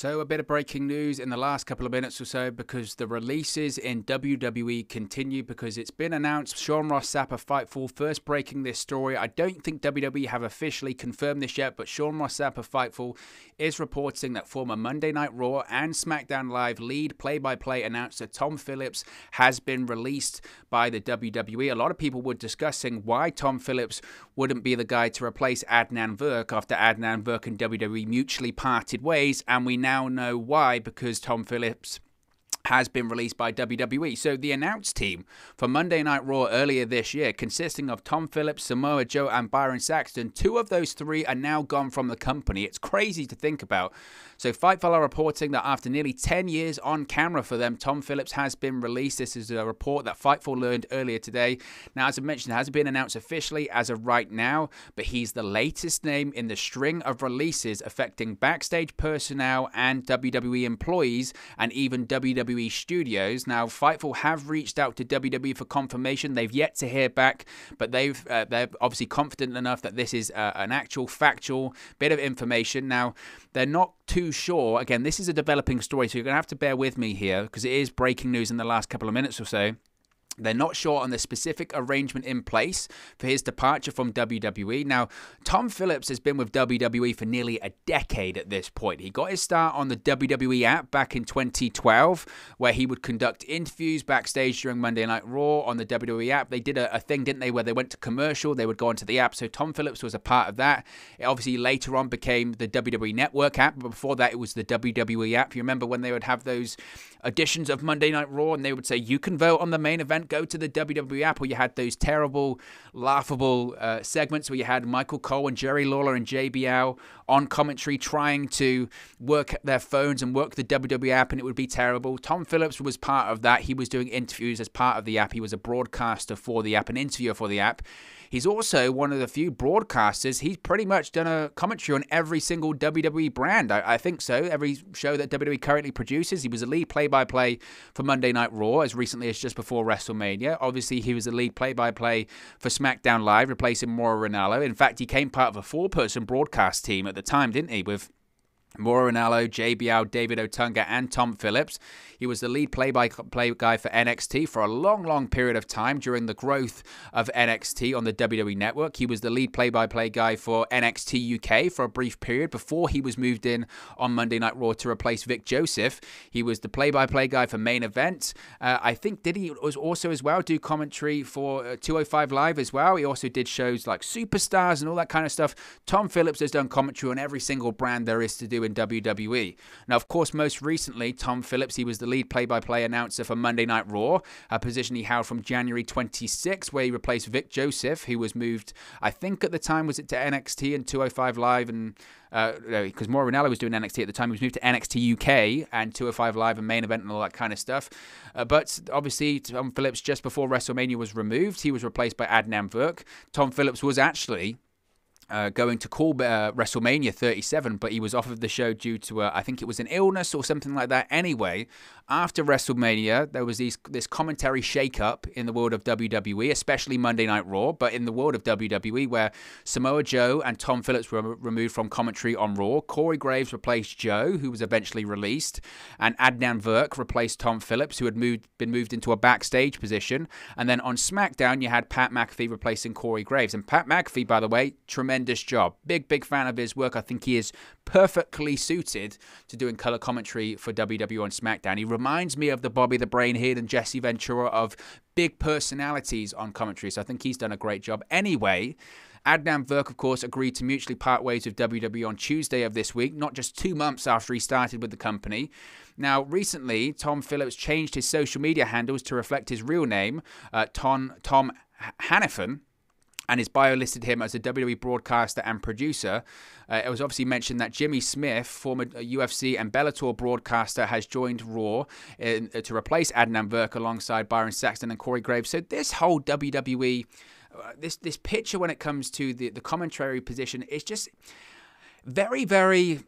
So a bit of breaking news in the last couple of minutes or so, because the releases in WWE continue, because it's been announced. Sean Ross Sapp of Fightful first breaking this story. I don't think WWE have officially confirmed this yet, but Sean Ross Sapp of Fightful is reporting that former Monday Night Raw and SmackDown Live lead play-by-play announcer Tom Phillips has been released by the WWE. A lot of people were discussing why Tom Phillips wouldn't be the guy to replace Adnan Virk after Adnan Virk and WWE mutually parted ways, and we now know why, because Tom Phillips has been released by WWE. So the announced team for Monday Night Raw earlier this year, consisting of Tom Phillips, Samoa Joe, and Byron Saxton, two of those three are now gone from the company. It's crazy to think about. So Fightful are reporting that after nearly 10 years on camera for them, Tom Phillips has been released. This is a report that Fightful learned earlier today. Now, as I mentioned, it hasn't been announced officially as of right now, but he's the latest name in the string of releases affecting backstage personnel and WWE employees and even WWE studios. Now, Fightful have reached out to WWE for confirmation. They've yet to hear back, but they're obviously confident enough that this is an actual factual bit of information. Now, they're not too sure. Again, this is a developing story, so you're going to have to bear with me here because it is breaking news in the last couple of minutes or so. They're not sure on the specific arrangement in place for his departure from WWE. Now, Tom Phillips has been with WWE for nearly a decade at this point. He got his start on the WWE app back in 2012, where he would conduct interviews backstage during Monday Night Raw on the WWE app. They did a thing, didn't they, where they went to commercial, they would go onto the app. So Tom Phillips was a part of that. It obviously later on became the WWE Network app, but before that it was the WWE app. You remember when they would have those editions of Monday Night Raw and they would say, you can vote on the main event, go to the WWE app, where you had those terrible, laughable segments where you had Michael Cole and Jerry Lawler and JBL on commentary trying to work their phones and work the WWE app, and it would be terrible. Tom Phillips was part of that. He was doing interviews as part of the app. He was a broadcaster for the app, an interviewer for the app. He's also one of the few broadcasters. He's pretty much done a commentary on every single WWE brand. I think so. Every show that WWE currently produces. He was a lead play-by-play for Monday Night Raw as recently as just before WrestleMania. Obviously, he was a lead play-by-play for SmackDown Live, replacing Mauro Ranallo. In fact, he came part of a four-person broadcast team at the time, didn't he, with Mauro Ranallo, JBL, David Otunga, and Tom Phillips. He was the lead play-by-play guy for NXT for a long, long period of time during the growth of NXT on the WWE Network. He was the lead play-by-play guy for NXT UK for a brief period before he was moved in on Monday Night Raw to replace Vic Joseph. He was the play-by-play guy for Main Event. I think did he was also as well do commentary for 205 Live as well. He also did shows like Superstars and all that kind of stuff. Tom Phillips has done commentary on every single brand there is to do in WWE. Now, of course, most recently, Tom Phillips, he was the lead play-by-play announcer for Monday Night Raw, a position he held from January 26, where he replaced Vic Joseph, who was moved, I think at the time, was it to NXT and 205 Live, and because Mauro Ranallo was doing NXT at the time, he was moved to NXT UK and 205 Live and Main Event and all that kind of stuff. But obviously, Tom Phillips, just before WrestleMania was removed, he was replaced by Adnan Virk. Tom Phillips was actually going to call WrestleMania 37, but he was off of the show due to, I think it was an illness or something like that. Anyway, after WrestleMania, there was this commentary shake-up in the world of WWE, especially Monday Night Raw, but in the world of WWE, where Samoa Joe and Tom Phillips were removed from commentary on Raw. Corey Graves replaced Joe, who was eventually released, and Adnan Virk replaced Tom Phillips, who had been moved into a backstage position. And then on SmackDown, you had Pat McAfee replacing Corey Graves. And Pat McAfee, by the way, tremendous job. Big fan of his work. I think he is perfectly suited to doing color commentary for WWE on SmackDown. He reminds me of the Bobby the Brain Heenan and Jesse Ventura of big personalities on commentary, so I think he's done a great job. Anyway, Adnan Virk, of course, agreed to mutually part ways with WWE on Tuesday of this week, not just 2 months after he started with the company. Now, recently, Tom Phillips changed his social media handles to reflect his real name, Tom Hannafin, and his bio listed him as a WWE broadcaster and producer. It was obviously mentioned that Jimmy Smith, former UFC and Bellator broadcaster, has joined Raw to replace Adnan Virk alongside Byron Saxton and Corey Graves. So this whole WWE, this picture when it comes to the commentary position is just very, very,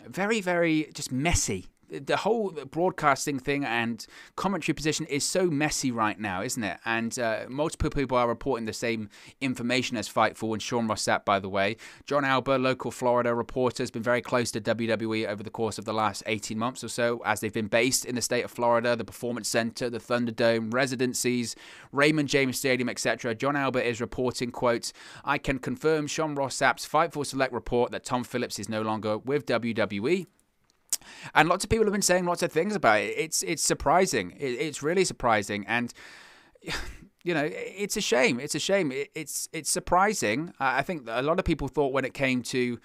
very, very just messy. the whole broadcasting thing and commentary position is so messy right now, isn't it? And multiple people are reporting the same information as Fightful and Sean Ross Sapp, by the way. John Alba, local Florida reporter, has been very close to WWE over the course of the last 18 months or so, as they've been based in the state of Florida, the Performance Center, the Thunderdome, residencies, Raymond James Stadium, etc. John Alba is reporting, quote, "I can confirm Sean Ross Sapp's Fightful Select report that Tom Phillips is no longer with WWE." And lots of people have been saying lots of things about it. It's surprising. It's really surprising. And, you know, it's a shame. It's a shame. It's surprising. I think a lot of people thought when it came to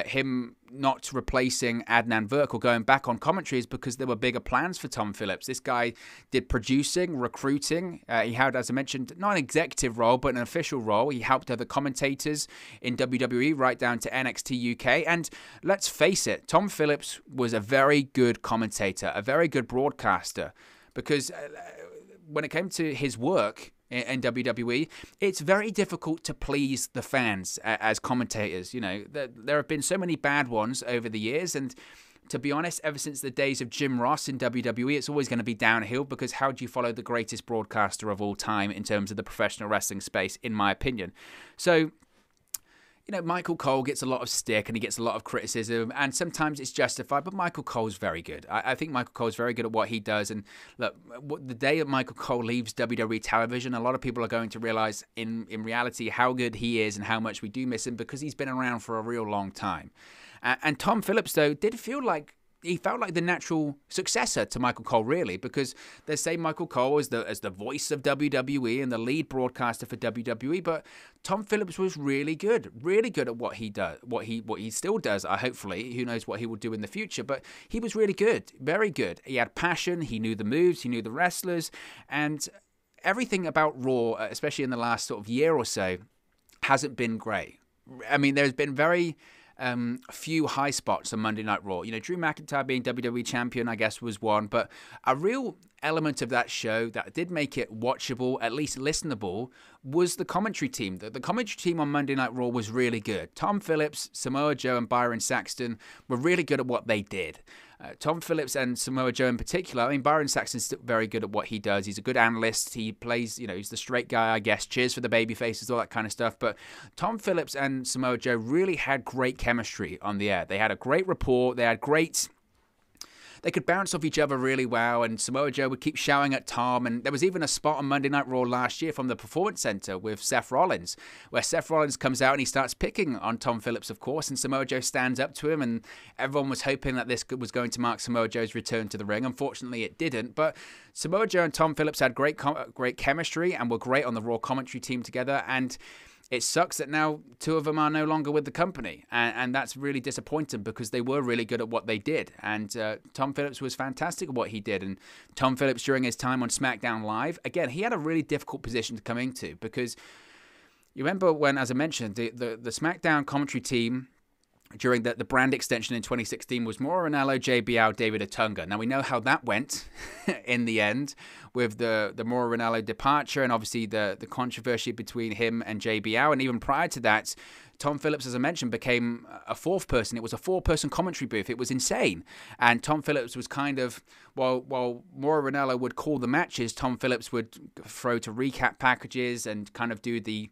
him not replacing Adnan Virk or going back on commentaries because there were bigger plans for Tom Phillips. This guy did producing, recruiting. He had, as I mentioned, not an executive role, but an official role. He helped other commentators in WWE right down to NXT UK. And let's face it, Tom Phillips was a very good commentator, a very good broadcaster, because when it came to his work in WWE, it's very difficult to please the fans as commentators. You know, there have been so many bad ones over the years, and to be honest, ever since the days of Jim Ross in WWE, it's always going to be downhill, because how do you follow the greatest broadcaster of all time in terms of the professional wrestling space, in my opinion? So, you know, Michael Cole gets a lot of stick and he gets a lot of criticism, and sometimes it's justified, but Michael Cole's very good. I think Michael Cole's very good at what he does. And look, the day that Michael Cole leaves WWE television, a lot of people are going to realize in reality how good he is and how much we do miss him, because he's been around for a real long time. And Tom Phillips, though, did feel like he felt like the natural successor to Michael Cole, really, because they say Michael Cole as the voice of WWE and the lead broadcaster for WWE, but Tom Phillips was really good at what he does, what he still does. Hopefully, who knows what he will do in the future, but he was really good, very good. He had passion, he knew the moves, he knew the wrestlers, and everything about Raw, especially in the last sort of year or so, hasn't been great. I mean, there's been very few high spots on Monday Night Raw. You know, Drew McIntyre being WWE champion, I guess, was one, but a real element of that show that did make it watchable, at least listenable, was the commentary team. The commentary team on Monday Night Raw was really good. Tom Phillips, Samoa Joe, and Byron Saxton were really good at what they did. Tom Phillips and Samoa Joe in particular. I mean, Byron Saxton's still very good at what he does. He's a good analyst. He plays, you know, he's the straight guy, I guess. Cheers for the baby faces, all that kind of stuff. But Tom Phillips and Samoa Joe really had great chemistry on the air. They had a great rapport. They could bounce off each other really well, and Samoa Joe would keep shouting at Tom. And there was even a spot on Monday Night Raw last year from the Performance Center with Seth Rollins, where Seth Rollins comes out and he starts picking on Tom Phillips, of course, and Samoa Joe stands up to him, and everyone was hoping that this was going to mark Samoa Joe's return to the ring. Unfortunately, it didn't, but Samoa Joe and Tom Phillips had great chemistry and were great on the Raw commentary team together, and it sucks that now two of them are no longer with the company, and that's really disappointing, because they were really good at what they did. And Tom Phillips was fantastic at what he did. And Tom Phillips, during his time on SmackDown Live, again, he had a really difficult position to come into, because you remember when, as I mentioned, the SmackDown commentary team during the brand extension in 2016 was Mauro Ranallo, JBL, David Otunga. Now, we know how that went in the end with the Mauro Ranallo departure, and obviously the controversy between him and JBL. And even prior to that, Tom Phillips, as I mentioned, became a fourth person. It was a four-person commentary booth. It was insane. And Tom Phillips was kind of, while Mauro Ranallo would call the matches, Tom Phillips would throw to recap packages and kind of do the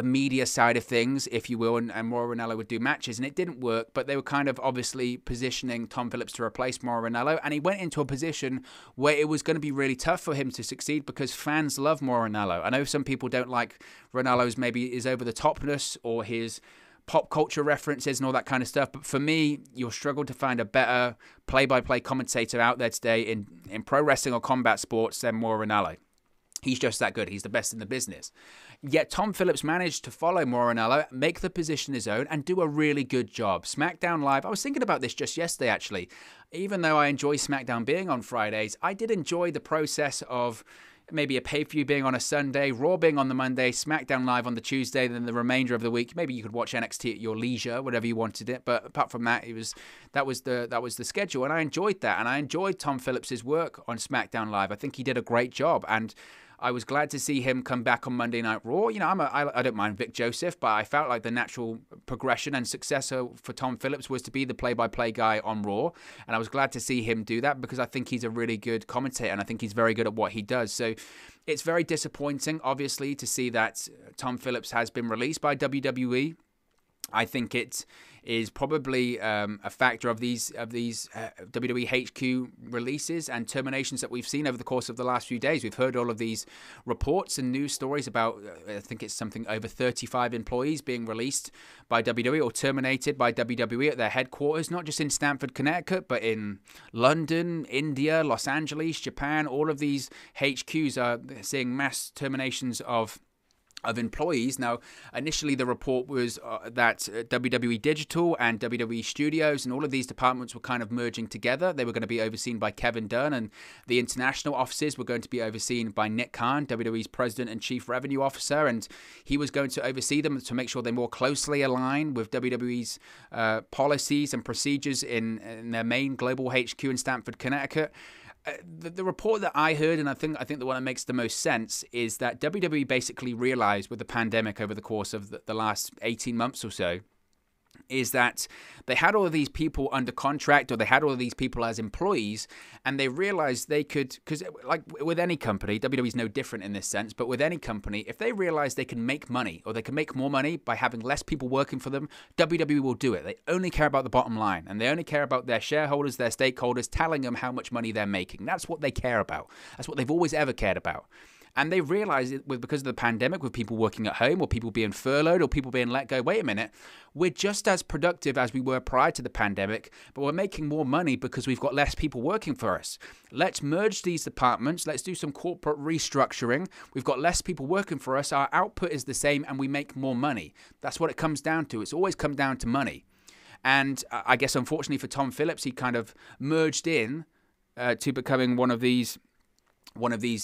media side of things, if you will, and Mauro Ranallo would do matches, and it didn't work, but they were kind of obviously positioning Tom Phillips to replace Mauro Ranallo, and he went into a position where it was going to be really tough for him to succeed, because fans love Mauro Ranallo. I know some people don't like Ranallo's maybe his over-the-topness or his pop culture references and all that kind of stuff, but for me, you'll struggle to find a better play-by-play commentator out there today in pro wrestling or combat sports than Mauro Ranallo. He's just that good. He's the best in the business. Yet Tom Phillips managed to follow Mauro Ranallo, make the position his own, and do a really good job. SmackDown Live, I was thinking about this just yesterday, actually. Even though I enjoy SmackDown being on Fridays, I did enjoy the process of maybe a pay-per-view being on a Sunday, Raw being on the Monday, SmackDown Live on the Tuesday, then the remainder of the week. Maybe you could watch NXT at your leisure, whatever you wanted it. But apart from that, that was the schedule, and I enjoyed that. And I enjoyed Tom Phillips's work on SmackDown Live. I think he did a great job, and I was glad to see him come back on Monday Night Raw. You know, I don't mind Vic Joseph, but I felt like the natural progression and successor for Tom Phillips was to be the play-by-play guy on Raw. And I was glad to see him do that because I think he's a really good commentator and I think he's very good at what he does. So it's very disappointing, obviously, to see that Tom Phillips has been released by WWE. I think it is probably a factor of these WWE HQ releases and terminations that we've seen over the course of the last few days. We've heard all of these reports and news stories about, I think it's something over 35 employees being released by WWE or terminated by WWE at their headquarters, not just in Stamford, Connecticut, but in London, India, Los Angeles, Japan. All of these HQs are seeing mass terminations of employees. Now, initially the report was that WWE Digital and WWE Studios and all of these departments were kind of merging together. They were going to be overseen by Kevin Dunn, and the international offices were going to be overseen by Nick Khan, WWE's President and Chief Revenue Officer, and he was going to oversee them to make sure they more closely align with WWE's policies and procedures in their main global HQ in Stamford, Connecticut. The report that I heard, and I think the one that makes the most sense, is that WWE basically realized with the pandemic over the course of the last 18 months or so, is that they had all of these people under contract or they had all of these people as employees, and they realized they could, because like with any company, WWE is no different in this sense, but with any company, if they realize they can make money or they can make more money by having less people working for them, WWE will do it. They only care about the bottom line, and they only care about their shareholders, their stakeholders, telling them how much money they're making. That's what they care about. That's what they've always ever cared about. And they realized it because of the pandemic, with people working at home or people being furloughed or people being let go, wait a minute, we're just as productive as we were prior to the pandemic, but we're making more money because we've got less people working for us. Let's merge these departments. Let's do some corporate restructuring. We've got less people working for us. Our output is the same and we make more money. That's what it comes down to. It's always come down to money. And I guess, unfortunately for Tom Phillips, he kind of merged in to becoming one of these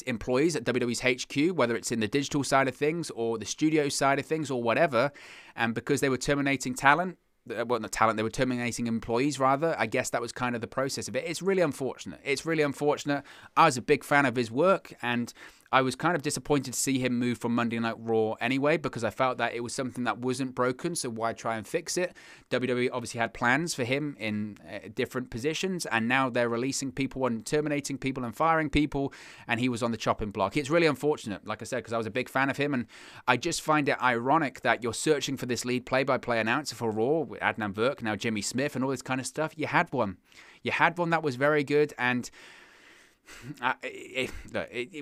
employees at WWE's HQ, whether it's in the digital side of things or the studio side of things or whatever. And because they were terminating talent, well, not talent, they were terminating employees rather. I guess that was kind of the process of it. It's really unfortunate. It's really unfortunate. I was a big fan of his work, and I was kind of disappointed to see him move from Monday Night Raw anyway, because I felt that it was something that wasn't broken, so why try and fix it? WWE obviously had plans for him in different positions, and now they're releasing people and terminating people and firing people, and he was on the chopping block. It's really unfortunate, like I said, because I was a big fan of him, and I just find it ironic that you're searching for this lead play-by-play announcer for Raw, with Adnan Virk, now Jimmy Smith, and all this kind of stuff. You had one. You had one that was very good, and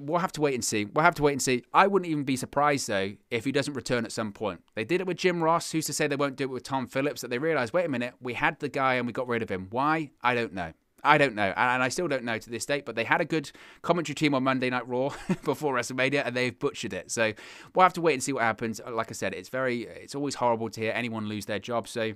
we'll have to wait and see. We'll have to wait and see. I wouldn't even be surprised, though, if he doesn't return at some point. They did it with Jim Ross. Who's to say they won't do it with Tom Phillips? That they realized, wait a minute, we had the guy and we got rid of him. Why? I don't know. I don't know. And I still don't know to this date, but they had a good commentary team on Monday Night Raw before WrestleMania, and they've butchered it. So we'll have to wait and see what happens. Like I said, it's always horrible to hear anyone lose their job. So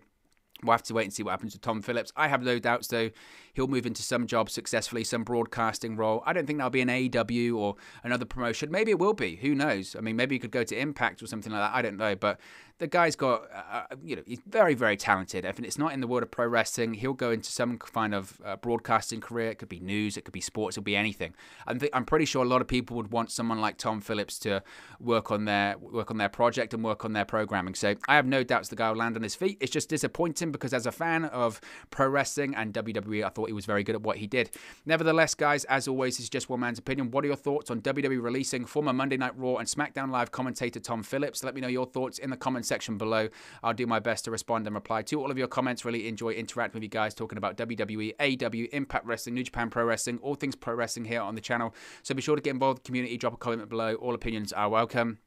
we'll have to wait and see what happens to Tom Phillips. I have no doubts, though, he'll move into some job successfully, some broadcasting role. I don't think that'll be an AEW or another promotion. Maybe it will be. Who knows? I mean, maybe he could go to Impact or something like that. I don't know. But the guy's got, he's very, very talented. If it's not in the world of pro wrestling, he'll go into some kind of broadcasting career. It could be news, it could be sports, it could be anything. I'm pretty sure a lot of people would want someone like Tom Phillips to work on their project and work on their programming. So I have no doubts the guy will land on his feet. It's just disappointing because as a fan of pro wrestling and WWE, I thought he was very good at what he did. Nevertheless, guys, as always, it's just one man's opinion. What are your thoughts on WWE releasing former Monday Night Raw and SmackDown Live commentator Tom Phillips? Let me know your thoughts in the comment section below. I'll do my best to respond and reply to all of your comments. Really enjoy interacting with you guys, talking about WWE, AEW, Impact Wrestling, New Japan Pro Wrestling, all things pro wrestling here on the channel. So be sure to get involved with the community, drop a comment below. All opinions are welcome.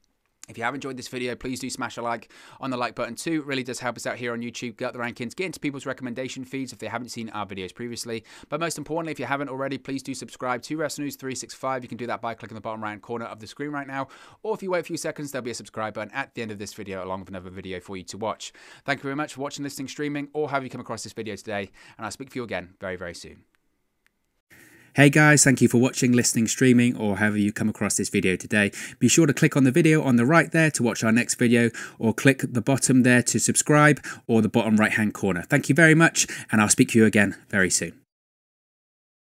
If you have enjoyed this video, please do smash a like on the like button too. It really does help us out here on YouTube, get up the rankings, get into people's recommendation feeds if they haven't seen our videos previously. But most importantly, if you haven't already, please do subscribe to Wrestle News 365. You can do that by clicking the bottom right corner of the screen right now. Or if you wait a few seconds, there'll be a subscribe button at the end of this video along with another video for you to watch. Thank you very much for watching, listening, streaming, or have you come across this video today. And I'll speak to you again very, very soon. Hey guys, thank you for watching, listening, streaming, or however you come across this video today. Be sure to click on the video on the right there to watch our next video, or click the bottom there to subscribe, or the bottom right hand corner. Thank you very much, and I'll speak to you again very soon.